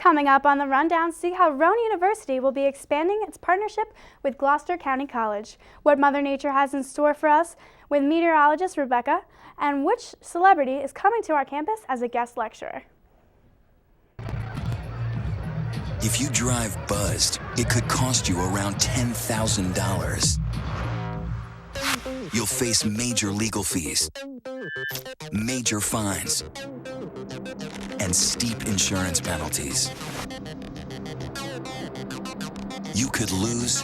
Coming up on the rundown, see how Rowan University will be expanding its partnership with Gloucester County College, what Mother Nature has in store for us with meteorologist Rebecca, and which celebrity is coming to our campus as a guest lecturer. If you drive buzzed, it could cost you around $10,000. You'll face major legal fees, major fines, and steep insurance penalties. You could lose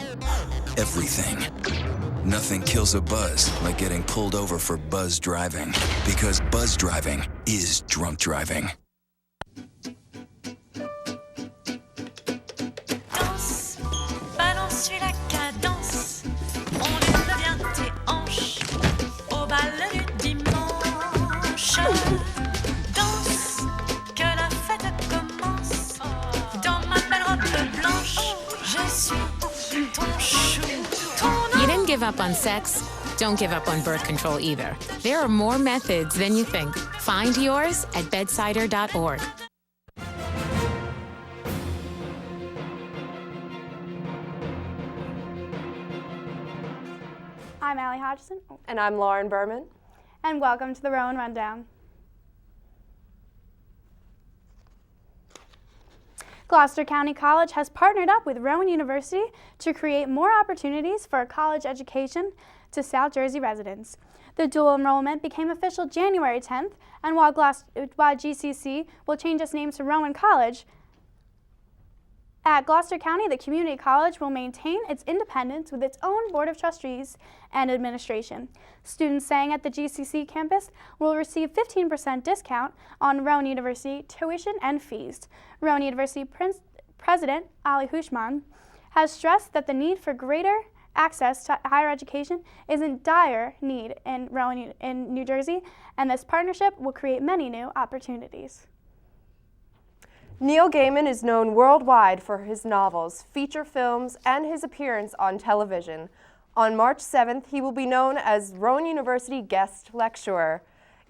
everything. Nothing kills a buzz like getting pulled over for buzz driving, because buzz driving is drunk driving. Danse, balance la cadence, on lève bien tes hanches au bal du dimanche. Danse, que la fête commence, dans ma belle robe blanche, je suis ton chou, ton You didn't give up on sex? Don't give up on birth control either. There are more methods than you think. Find yours at bedsider.org. I'm Allie Hodgson, And I'm Lauren Berman. and welcome to the Rowan Rundown. Gloucester County College has partnered up with Rowan University to create more opportunities for a college education to South Jersey residents. The dual enrollment became official January 10th, and while GCC will change its name to Rowan College, at Gloucester County, the community college will maintain its independence with its own board of trustees and administration. Students staying at the GCC campus will receive 15% discount on Rowan University tuition and fees. Rowan University President Ali Hushman has stressed that the need for greater access to higher education is in dire need in Rowan in New Jersey, and this partnership will create many new opportunities. Neil Gaiman is known worldwide for his novels, feature films, and his appearance on television. On March 7th, he will be known as Rowan University Guest Lecturer.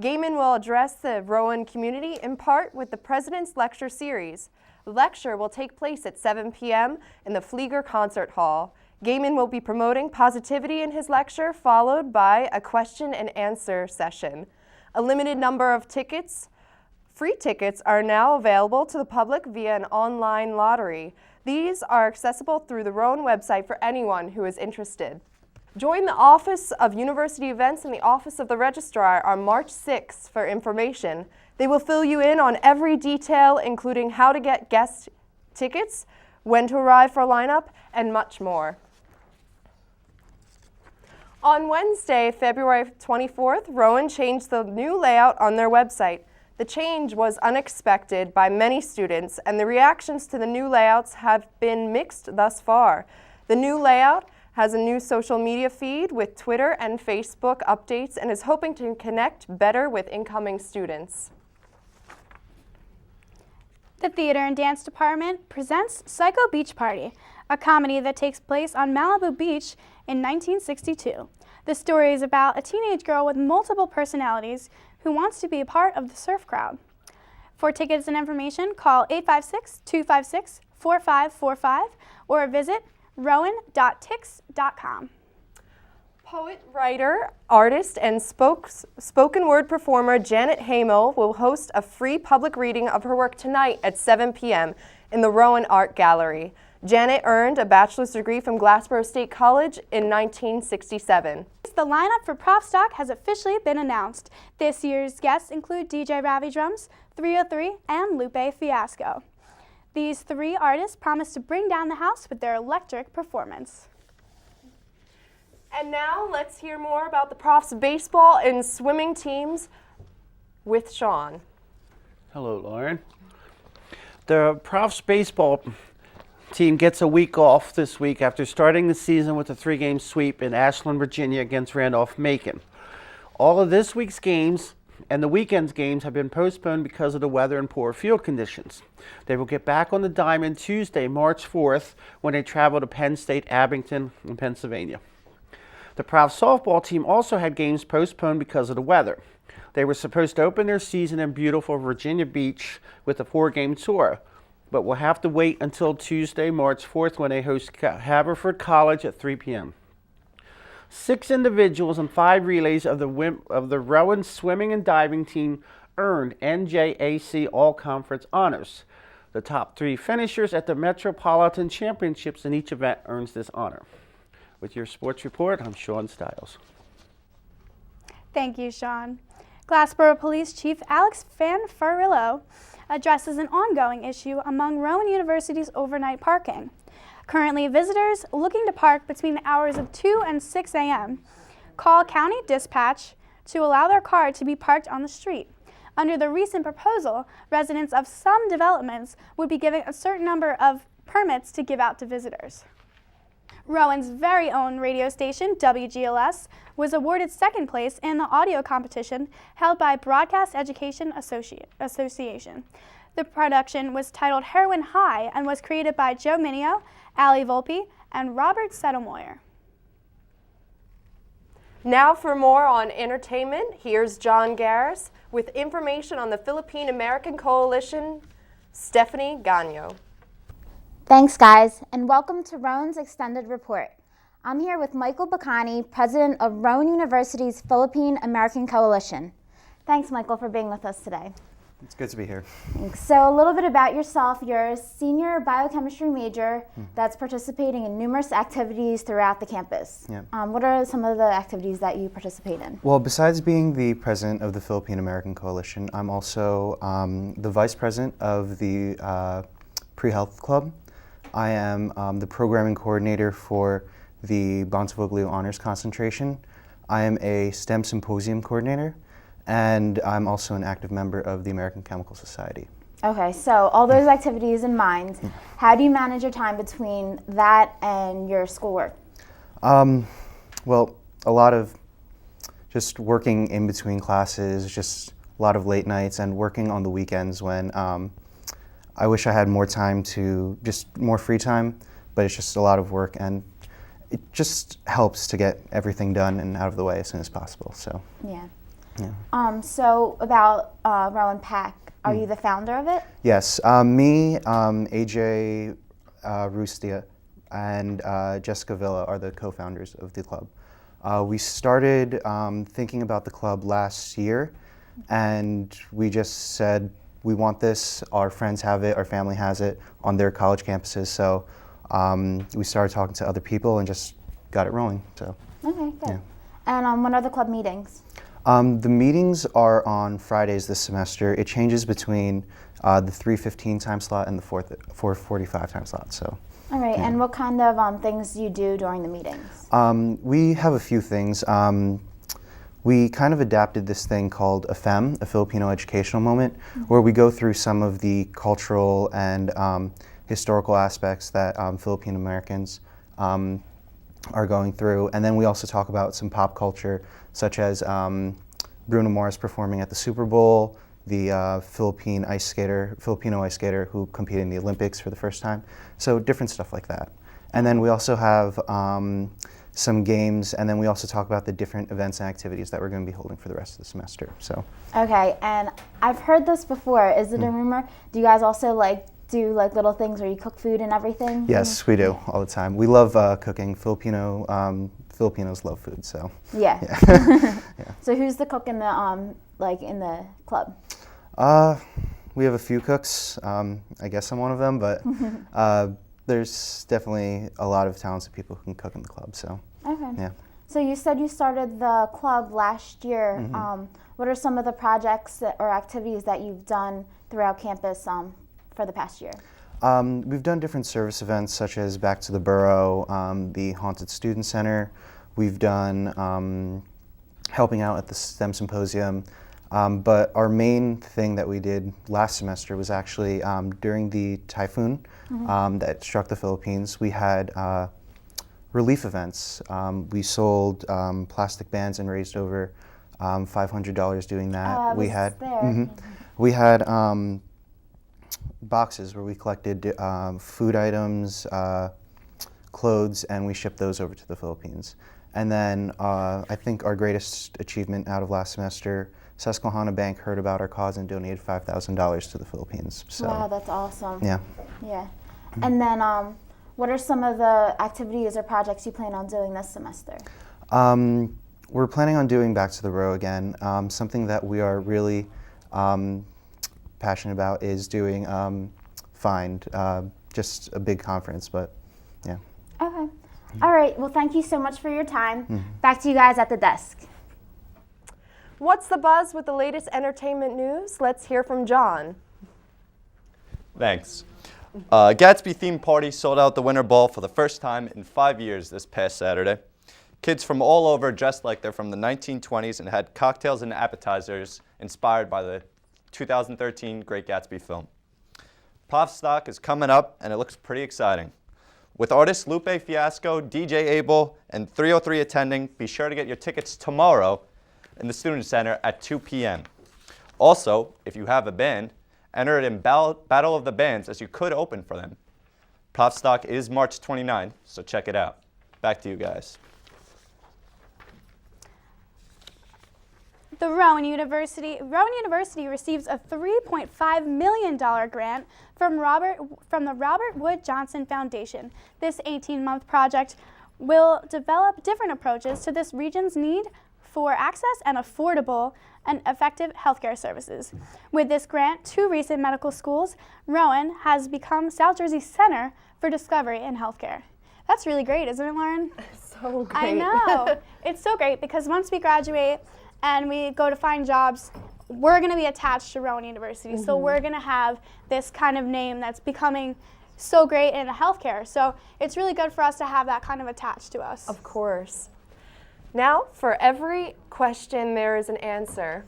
Gaiman will address the Rowan community in part with the President's Lecture Series. The lecture will take place at 7 p.m. in the Flieger Concert Hall. Gaiman will be promoting positivity in his lecture, followed by a question and answer session. A limited number of free tickets are now available to the public via an online lottery. These are accessible through the Rowan website for anyone who is interested. Join the Office of University Events and the Office of the Registrar on March 6th for information. They will fill you in on every detail, including how to get guest tickets, when to arrive for a lineup, and much more. On Wednesday, February 24th, Rowan changed the new layout on their website. The change was unexpected by many students, and the reactions to the new layouts have been mixed thus far. The new layout has a new social media feed with Twitter and Facebook updates and is hoping to connect better with incoming students. The Theater and Dance Department presents Psycho Beach Party, a comedy that takes place on Malibu Beach in 1962. The story is about a teenage girl with multiple personalities who wants to be a part of the surf crowd. For tickets and information, call 856-256-4545 or visit rowan.tix.com. Poet, writer, artist, and spoken word performer Janet Hamel will host a free public reading of her work tonight at 7 p.m. in the Rowan Art Gallery. Janet earned a bachelor's degree from Glassboro State College in 1967. The lineup for Prof Stock has officially been announced. This year's guests include DJ Ravi Drums, 303, and Lupe Fiasco. These three artists promise to bring down the house with their electric performance. And now let's hear more about the Profs baseball and swimming teams with Sean. Hello, Lauren. The Profs baseball team gets a week off this week after starting the season with a 3-game sweep in Ashland, Virginia against Randolph-Macon. All of this week's games and the weekend's games have been postponed because of the weather and poor field conditions. They will get back on the diamond Tuesday, March 4th, when they travel to Penn State, Abington, in Pennsylvania. The Profs softball team also had games postponed because of the weather. They were supposed to open their season in beautiful Virginia Beach with a 4-game tour. but will have to wait until Tuesday, March 4th, when they host Haverford College at 3 p.m. 6 individuals and 5 relays of the Rowan swimming and diving team earned NJAC All-Conference honors. The top 3 finishers at the Metropolitan Championships in each event earns this honor. With your sports report, I'm Sean Stiles. Thank you, Sean. Glassboro Police Chief Alex Fanfarillo addresses an ongoing issue among Rowan University's overnight parking. Currently, visitors looking to park between the hours of 2 and 6 a.m. call County Dispatch to allow their car to be parked on the street. Under the recent proposal, residents of some developments would be given a certain number of permits to give out to visitors. Rowan's very own radio station, WGLS, was awarded second place in the audio competition held by Broadcast Education Association. The production was titled Heroin High and was created by Joe Minio, Ali Volpe, and Robert Settlemoyer. Now for more on entertainment, here's John Garris with information on the Philippine American Coalition, Stephanie Gagno. Thanks, guys, and welcome to Rowan's Extended Report. I'm here with Michael Bacani, president of Rowan University's Philippine American Coalition. Thanks, Michael, for being with us today. It's good to be here. Thanks. So a little bit about yourself. You're a senior biochemistry major that's participating in numerous activities throughout the campus. Yeah. What are some of the activities that you participate in? Well, besides being the president of the Philippine American Coalition, I'm also the vice president of the Pre-Health Club. I am the programming coordinator for the Bonsivoglio Honors Concentration. I am a STEM Symposium coordinator, and I'm also an active member of the American Chemical Society. Okay, so all those activities in mind, how do you manage your time between that and your schoolwork? Well, a lot of just working in between classes, just a lot of late nights, and working on the weekends when I wish I had more time just more free time, but it's just a lot of work, and it just helps to get everything done and out of the way as soon as possible. So. Yeah. Yeah. So about Rowan PAC, are you the founder of it? Yes, me, AJ Rustia, and Jessica Villa are the co-founders of the club. We started thinking about the club last year, and we just said, we want this, our friends have it, our family has it on their college campuses, so we started talking to other people and just got it rolling. So. Okay, good. Yeah. And when are the club meetings? The meetings are on Fridays this semester. It changes between the 3:15 time slot and the 4:45 time slot. So. All right, and what kind of things do you do during the meetings? We have a few things. We kind of adapted this thing called a FEM, a Filipino Educational Moment, where we go through some of the cultural and historical aspects that Filipino Americans are going through. And then we also talk about some pop culture, such as Bruno Mars performing at the Super Bowl, the Filipino ice skater who competed in the Olympics for the first time. So different stuff like that. And then we also have some games, and then we also talk about the different events and activities that we're going to be holding for the rest of the semester. So. Okay, and I've heard this before. Is it a rumor? Do you guys also do little things where you cook food and everything? Yes, we do all the time. We love cooking. Filipinos love food, so. Yeah. Yeah. So who's the cook in the club? We have a few cooks. I guess I'm one of them, but there's definitely a lot of talented people who can cook in the club. So. Okay. Yeah. So you said you started the club last year. What are some of the projects or activities that you've done throughout campus for the past year? We've done different service events such as Back to the Borough, the Haunted Student Center. We've done helping out at the STEM Symposium. But our main thing that we did last semester was actually during the typhoon that struck the Philippines, we had relief events. We sold plastic bands and raised over $500 doing that. We had boxes where we collected food items, clothes, and we shipped those over to the Philippines. And then I think our greatest achievement out of last semester Susquehanna Bank heard about our cause and donated $5,000 to the Philippines. So, Wow, that's awesome. yeah. Yeah. And then what are some of the activities or projects you plan on doing this semester? We're planning on doing Back to the Row again. Something that we are really passionate about is doing Find, just a big conference, but yeah. Okay. All right. Well, thank you so much for your time. Back to you guys at the desk. What's the buzz with the latest entertainment news? Let's hear from John. Thanks. Gatsby theme party sold out the Winter Ball for the first time in 5 years this past Saturday. Kids from all over dressed like they're from the 1920s and had cocktails and appetizers inspired by the 2013 Great Gatsby film. Pop Stock is coming up and it looks pretty exciting. With artist Lupe Fiasco, DJ Abel, and 303 attending, be sure to get your tickets tomorrow in the Student Center at 2 p.m. Also, if you have a band, enter it in Battle of the Bands as you could open for them. Pop Stock is March 29th, so check it out. Back to you guys. The Rowan University receives a $3.5 million grant from the Robert Wood Johnson Foundation. This 18-month project will develop different approaches to this region's need for access and affordable and effective healthcare services. With this grant, 2 recent medical schools, Rowan has become South Jersey's center for discovery in healthcare. That's really great, isn't it, Lauren? So great. I know. It's so great because once we graduate and we go to find jobs, we're going to be attached to Rowan University. So we're going to have this kind of name that's becoming so great in healthcare. So it's really good for us to have that kind of attached to us. Of course. Now, for every question, there is an answer.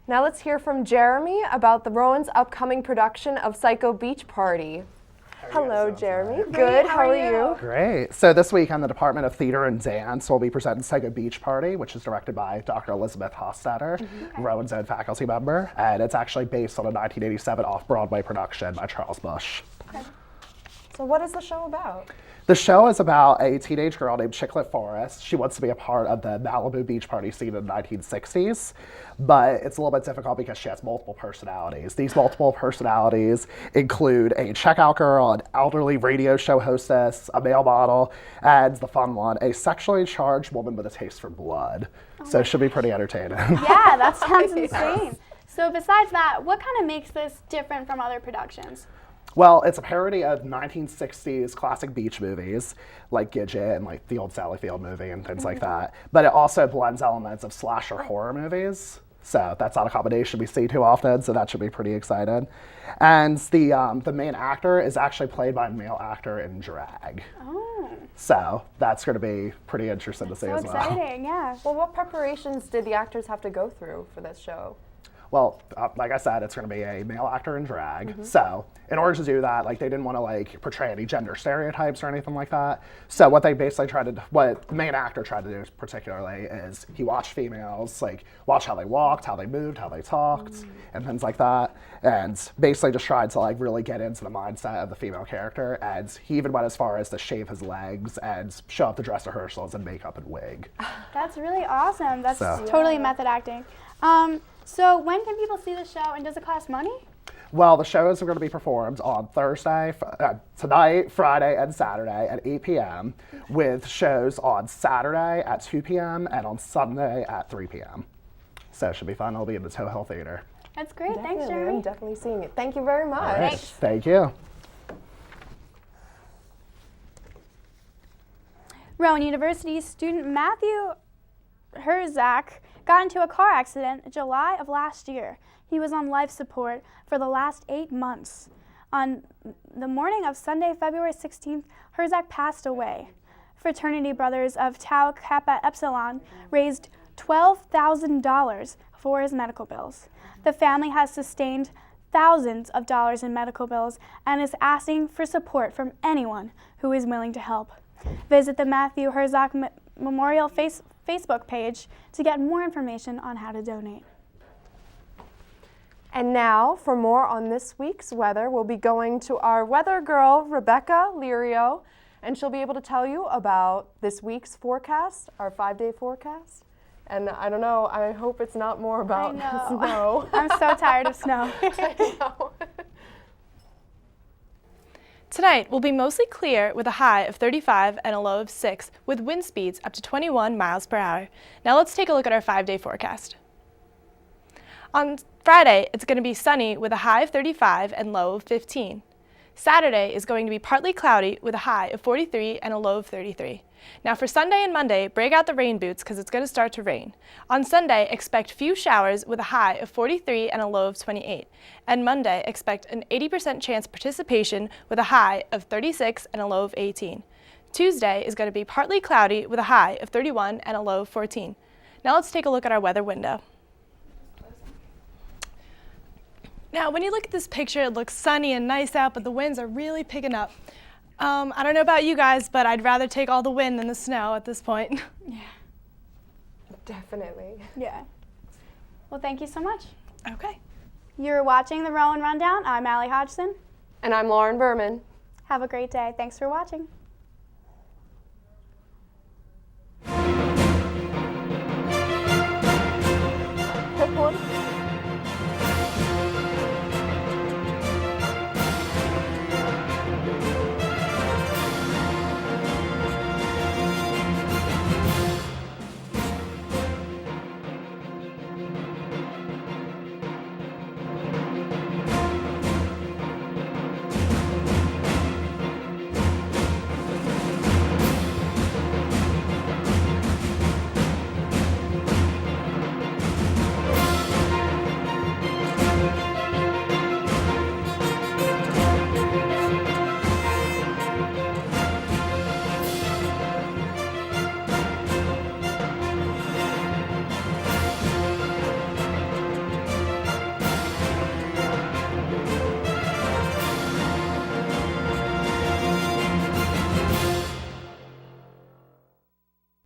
Now let's hear from Jeremy about the Rowan's upcoming production of Psycho Beach Party. Hello, Jeremy. Good. How are you? Great. So this week on the Department of Theater and Dance, we'll be presenting Psycho Beach Party, which is directed by Dr. Elizabeth Hofstadter, Rowan's own faculty member, and it's actually based on a 1987 off-Broadway production by Charles Busch. Okay. So what is the show about? The show is about a teenage girl named Chicklet Forrest. She wants to be a part of the Malibu beach party scene in the 1960s, but it's a little bit difficult because she has multiple personalities. These multiple personalities include a checkout girl, an elderly radio show hostess, a male model, and the fun one, a sexually charged woman with a taste for blood. So it should be pretty entertaining. Yeah, that sounds insane. So besides that, what kind of makes this different from other productions? Well, it's a parody of 1960s classic beach movies like Gidget and like the old Sally Field movie and things like that. But it also blends elements of slasher horror movies. So that's not a combination we see too often, so that should be pretty exciting. And the main actor is actually played by a male actor in drag. Oh. So that's going to be pretty interesting to see as well. So exciting, yeah. Well, what preparations did the actors have to go through for this show? Well, like I said, it's going to be a male actor in drag. So in order to do that, like they didn't want to like portray any gender stereotypes or anything like that. So what they basically what the main actor tried to do particularly is he watched females, like watch how they walked, how they moved, how they talked, and things like that. And basically just tried to like really get into the mindset of the female character. And he even went as far as to shave his legs and show up to dress rehearsals in makeup and wig. That's really awesome. That's totally method acting. So when can people see the show, and does it cost money? Well, the shows are going to be performed on Thursday, tonight, Friday, and Saturday at 8 p.m. with shows on Saturday at 2 p.m. and on Sunday at 3 p.m. So it should be fun. It'll be in the Toe Hill Theater. That's great. Definitely, Thanks, Jeremy. I'm definitely seeing it. Thank you very much. All right. Thank you. Rowan University student Matthew Herzak got into a car accident in July of last year. He was on life support for the last 8 months. On the morning of Sunday, February 16th, Herzak passed away. Fraternity Brothers of Tau Kappa Epsilon raised $12,000 for his medical bills. The family has sustained thousands of dollars in medical bills and is asking for support from anyone who is willing to help. Visit the Matthew Herzak Memorial Facebook page to get more information on how to donate. And now, for more on this week's weather, we'll be going to our weather girl, Rebecca Lirio, and she'll be able to tell you about this week's forecast, our 5-day forecast. And I don't know, I hope it's not more about snow. I'm so tired of snow. I know. Tonight will be mostly clear with a high of 35 and a low of 6 with wind speeds up to 21 miles per hour. Now let's take a look at our 5-day forecast. On Friday, it's going to be sunny with a high of 35 and low of 15. Saturday is going to be partly cloudy with a high of 43 and a low of 33. Now for Sunday and Monday, break out the rain boots because it's going to start to rain. On Sunday, expect few showers with a high of 43 and a low of 28. And Monday, expect an 80% chance participation with a high of 36 and a low of 18. Tuesday is going to be partly cloudy with a high of 31 and a low of 14. Now let's take a look at our weather window. Now, when you look at this picture, it looks sunny and nice out, but the winds are really picking up. I don't know about you guys, but I'd rather take all the wind than the snow at this point. Yeah. Definitely. Yeah. Well, thank you so much. Okay. You're watching the Rowan Rundown. I'm Allie Hodgson. And I'm Lauren Berman. Have a great day. Thanks for watching.